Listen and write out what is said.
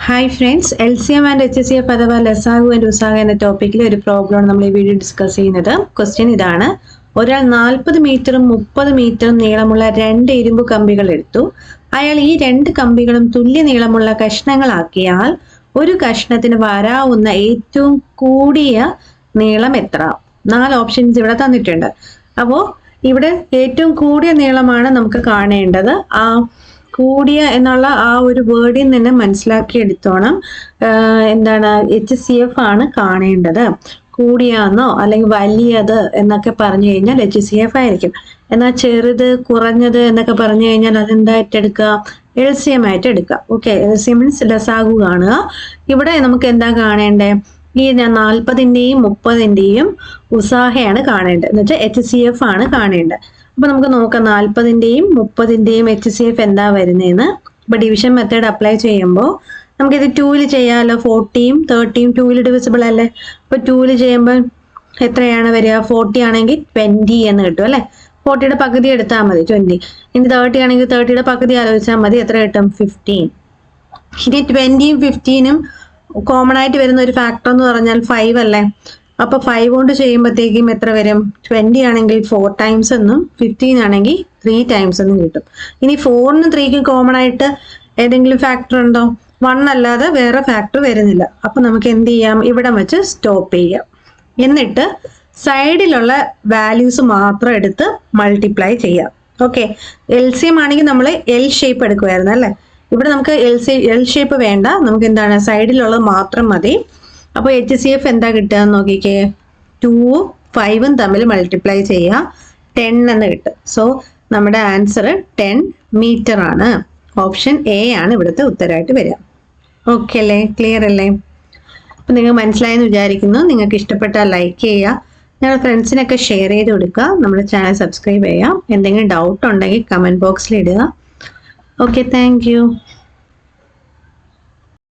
Hi friends, LCM and HCF അഥവാ ലസാഗു and ഉസാഗ എന്ന ടോപ്പിക്കിൽ ഒരു പ്രോബ്ലമാണ് നമ്മൾ ഈ വീഡിയോ ഡിസ്കസ് ചെയ്യുന്നത്. ക്വസ്റ്റ്യൻ ഇതാണ്: ഒരാൾ 40 മീറ്ററും 30 മീറ്ററും നീളമുള്ള 2 ഇരുമ്പ് കമ്പികൾ എടുത്തു. അയാൾ ഈ 2 കമ്പികളും തുല്യ നീളമുള്ള കഷ്ണങ്ങളാക്കിയാൽ ഒരു കഷ്ണത്തിന് വരാവുന്ന ഏറ്റവും കൂടിയ നീളം എത്ര? 4 ഓപ്ഷൻസ് ഇവിടെ തന്നിട്ടുണ്ട്. അപ്പോൾ ഇവിടെ ഏറ്റവും കൂടിയ നീളമാണ് നമുക്ക് കാണേണ്ടത്. കൂടിയ എന്നുള്ള ആ ഒരു വേർഡിൽ നിന്ന് മനസ്സിലാക്കി എടുത്തോണം. എന്താണ് HCF ആണ് കാണേണ്ടത്. കൂടിയാന്നോ അല്ലെങ്കിൽ വലിയത് എന്നൊക്കെ പറഞ്ഞു കഴിഞ്ഞാൽ HCF ആയിരിക്കും. എന്നാൽ ചെറുത്, കുറഞ്ഞത് എന്നൊക്കെ പറഞ്ഞു കഴിഞ്ഞാൽ അതെന്തായിട്ട് എടുക്കുക? LCM ആയിട്ട് എടുക്കുക. ഓക്കെ, LCM മീൻസ് ലസാഗു കാണുക. ഇവിടെ നമുക്ക് എന്താ കാണേണ്ടേ? ഈ 40-ന്റെയും 30-ന്റെയും ഉസാഹയാണ് കാണേണ്ടത്, എന്ന് വെച്ചാൽ HCF ആണ് കാണേണ്ടത്. അപ്പൊ നമുക്ക് നോക്കാം 40-ന്റെയും 30-ന്റെയും HCF എന്താ വരുന്നതെന്ന്. ഇപ്പൊ ഡിവിഷൻ മെത്തേഡ് അപ്ലൈ ചെയ്യുമ്പോൾ നമുക്കിത് 2ൽ ചെയ്യാമല്ലോ. 40യും 30യും 2ൽ ഡിവിസിബിൾ അല്ലേ? അപ്പൊ 2ൽ ചെയ്യുമ്പോൾ എത്രയാണ് വരിക? 40 ആണെങ്കിൽ 20 എന്ന് കിട്ടും അല്ലെ? 40യുടെ പകുതി എടുത്താൽ മതി, 20. ഇനി 30 ആണെങ്കിൽ 30യുടെ പകുതി ആലോചിച്ചാൽ മതി, എത്ര കിട്ടും? 15. ഇനി 20യും 15നും കോമൺ ആയിട്ട് വരുന്ന ഒരു ഫാക്ടർ എന്ന് പറഞ്ഞാൽ 5 അല്ലേ? അപ്പൊ 5 കൊണ്ട് ചെയ്യുമ്പോഴത്തേക്കും എത്ര വരും? 20 ആണെങ്കിൽ 4 ടൈംസ് എന്നും 15 ആണെങ്കിൽ 3 ടൈംസ് എന്നും കിട്ടും. ഇനി 4നും 3ക്കും കോമൺ ആയിട്ട് ഏതെങ്കിലും ഫാക്ടർ ഉണ്ടോ? 1 അല്ലാതെ വേറെ ഫാക്ടർ വരുന്നില്ല. അപ്പൊ നമുക്ക് എന്ത് ചെയ്യാം? ഇവിടെ വെച്ച് സ്റ്റോപ്പ് ചെയ്യാം. എന്നിട്ട് സൈഡിലുള്ള വാല്യൂസ് മാത്രം എടുത്ത് മൾട്ടിപ്ലൈ ചെയ്യാം. ഓക്കെ, LCM ആണെങ്കിൽ നമ്മൾ L ഷേപ്പ് എടുക്കുമായിരുന്നു അല്ലേ? ഇവിടെ നമുക്ക് L ഷേപ്പ് വേണ്ട, നമുക്ക് എന്താണ് സൈഡിലുള്ളത് മാത്രം മതി. അപ്പോൾ HCF എന്താ കിട്ടുക എന്ന് നോക്കിക്കേ. 2ഉം 5ഉം തമ്മിൽ മൾട്ടിപ്ലൈ ചെയ്യുക, 10 എന്ന് കിട്ടും. സോ നമ്മുടെ ആൻസർ 10 മീറ്റർ ആണ്. ഓപ്ഷൻ A ആണ് ഇവിടുത്തെ ഉത്തരമായിട്ട് വരിക. ഓക്കെ അല്ലേ? ക്ലിയർ അല്ലേ? അപ്പം നിങ്ങൾക്ക് മനസ്സിലായെന്ന് വിചാരിക്കുന്നു. നിങ്ങൾക്ക് ഇഷ്ടപ്പെട്ടാൽ ലൈക്ക് ചെയ്യുക, നിങ്ങളുടെ ഫ്രണ്ട്സിനൊക്കെ ഷെയർ ചെയ്ത് കൊടുക്കുക, നമ്മുടെ ചാനൽ സബ്സ്ക്രൈബ് ചെയ്യുക. എന്തെങ്കിലും ഡൗട്ട് ഉണ്ടെങ്കിൽ കമൻറ്റ് ബോക്സിൽ ഇടുക. Okay, thank you.